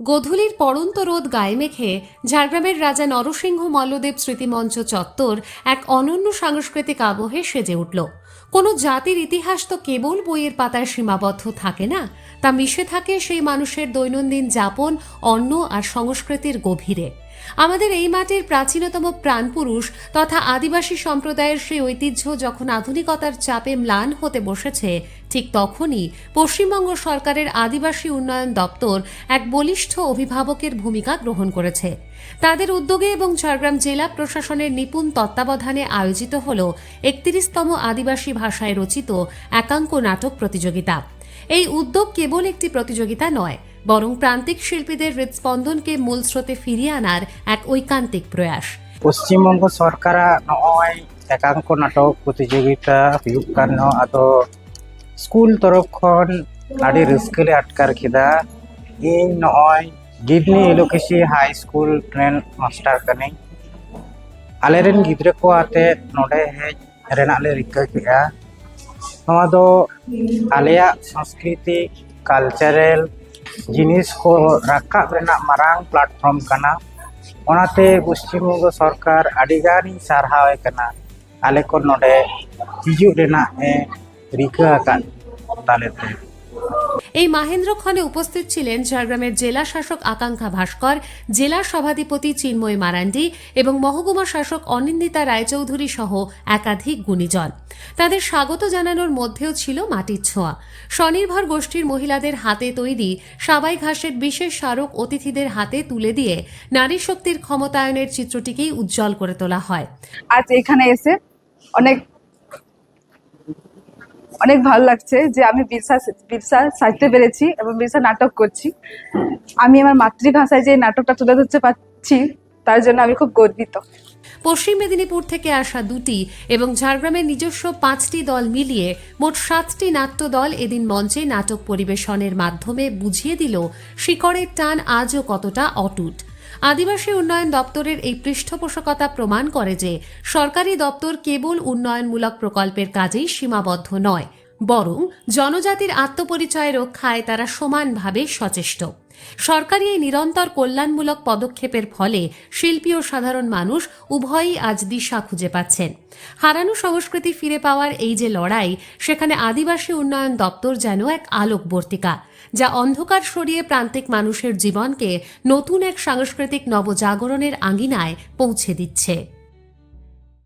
গোধূলির পড়ন্ত রোদ গায়ে মেখে ঝাড়গ্রামের রাজা নরসিংহ মল্লদেব স্মৃতিমঞ্চ চত্বর এক অনন্য সাংস্কৃতিক আবহে সেজে উঠল। কোনো জাতির ইতিহাস তো কেবল বইয়ের পাতায় সীমাবদ্ধ থাকে না, তা মিশে থাকে সেই মানুষের দৈনন্দিন যাপন, অন্ন আর সংস্কৃতির গভীরে। আমাদের এই মাটির প্রাচীনতম প্রাণপুরুষ তথা আদিবাসী সম্প্রদায়ের সেই ঐতিহ্য যখন আধুনিকতার চাপে ম্লান হতে বসেছে, ঠিক তখনই পশ্চিমবঙ্গ সরকারের আদিবাসী উন্নয়ন দপ্তর এক বলিষ্ঠ অভিভাবকের ভূমিকা গ্রহণ করেছে। তাদের উদ্যোগে এবং ঝাড়গ্রাম জেলা প্রশাসনের নিপুণ তত্ত্বাবধানে আয়োজিত হল ৩১তম আদিবাসী ভাষায় রচিত একাঙ্ক নাটক প্রতিযোগিতা। এই উদ্যোগ কেবল একটি প্রতিযোগিতা নয়, বরং প্রান্তিক শিল্পীদের হৃদস্পন্দনকে মূল স্রোতে ফিরিয়ে আনার এক ঐকান্তিক প্রয়াস। পশ্চিমবঙ্গ সরকার নয় একাঙ্ক নাটক প্রতিযোগিতা ᱦᱩᱭᱩᱜ ᱠᱟᱱᱟ ᱟᱫᱚ স্কুল তরফ ᱠᱷᱚᱱ ᱟᱹᱰᱤ ᱨᱟᱹᱥᱠᱟᱹ ᱞᱮ ᱟᱴᱠᱟᱨ ᱠᱮᱫᱟ। ᱤᱧ ᱱᱚᱜᱼᱚᱭ ᱜᱤᱵᱱᱤ ᱮᱞᱳᱠᱮᱥᱤ ᱦᱟই স্কুল ᱴᱨᱮᱱ ᱢᱟᱥᱴᱟᱨ ᱠᱟᱹᱱᱟᱹᱧ। ᱟᱞᱮᱨᱮᱱ ᱜᱤᱫᱽᱨᱟᱹ ᱠᱚ ᱟᱛᱮ ᱱᱚᱰᱮ ᱦᱮᱡ ᱨᱮᱱᱟᱜ ᱞᱮ ᱨᱤᱠᱟᱹ ᱠᱮᱜᱼᱟ। ᱱᱚᱣᱟ ᱫᱚ ᱟᱞᱮᱭᱟᱜ ᱥᱚᱝᱥᱠᱨᱤᱛᱤ ᱠᱟᱞᱪᱟᱨᱟᱞ জিনিস को রাখাব রেনাক মারাং প্ল্যাটফর্ম কানা। ওনাতে পশ্চিমবঙ্গ সরকার আডিগানিᱧ সারহাওয়ে কানা। আলে কো নডে হিজুগ রেনাক রিকা আকাদ তালেতে। এই মাহেন্দ্রক্ষণে উপস্থিত ছিলেন ঝাড়গ্রামের জেলা শাসক আকাঙ্ক্ষা ভাস্কর, জেলা সভাধিপতি চিন্ময় মারান্ডি এবং মহকুমা শাসক অনিন্দিতা রায়চৌধুরী সহ একাধিক গুণীজন। তাদের স্বাগত জানানোর মধ্যেও ছিল মাটির ছোঁয়া। স্বনির্ভর গোষ্ঠীর মহিলাদের হাতে তৈরি সাবাই ঘাসের বিশেষ স্মারক অতিথিদের হাতে তুলে দিয়ে নারী শক্তির ক্ষমতায়নের চিত্রটিকেই উজ্জ্বল করে তোলা হয়। আজ এখানে এসে অনেক ভালো লাগছে যে আমি বিরসা সাজতে পেরেছি এবং বিরসা নাটক করছি। আমি আমার মাতৃভাষায় যে নাটকটা তুলে ধরতে পারছি তার জন্য আমি খুব গর্বিত। পশ্চিম মেদিনীপুর থেকে আসা 2টি এবং ঝাড়গ্রামের নিজস্ব 5টি দল মিলিয়ে মোট 7টি নাট্য দল এদিন মঞ্চে নাটক পরিবেশনের মাধ্যমে বুঝিয়ে দিল শিকড়ের টান আজও কতটা অটুট। আদিবাসী উন্নয়ন দপ্তরের এই পৃষ্ঠপোষকতা প্রমাণ করে যে সরকারি দপ্তর কেবল উন্নয়নমূলক প্রকল্পের কাজেই সীমাবদ্ধ নয়, বরং জনজাতির আত্মপরিচয় রক্ষায় তারা সমানভাবে সচেষ্ট। সরকারি এই নিরন্তর কল্যাণমূলক পদক্ষেপের ফলে শিল্পী ও সাধারণ মানুষ উভয়ই আজ দিশা খুঁজে পাচ্ছেন। হারানো সংস্কৃতি ফিরে পাওয়ার এই যে লড়াই, সেখানে আদিবাসী উন্নয়ন দপ্তর যেন এক আলোকবর্তিকা, যা অন্ধকার সরিয়ে প্রান্তিক মানুষের জীবনকে নতুন এক সাংস্কৃতিক নবজাগরণের আঙিনায় পৌঁছে দিচ্ছে।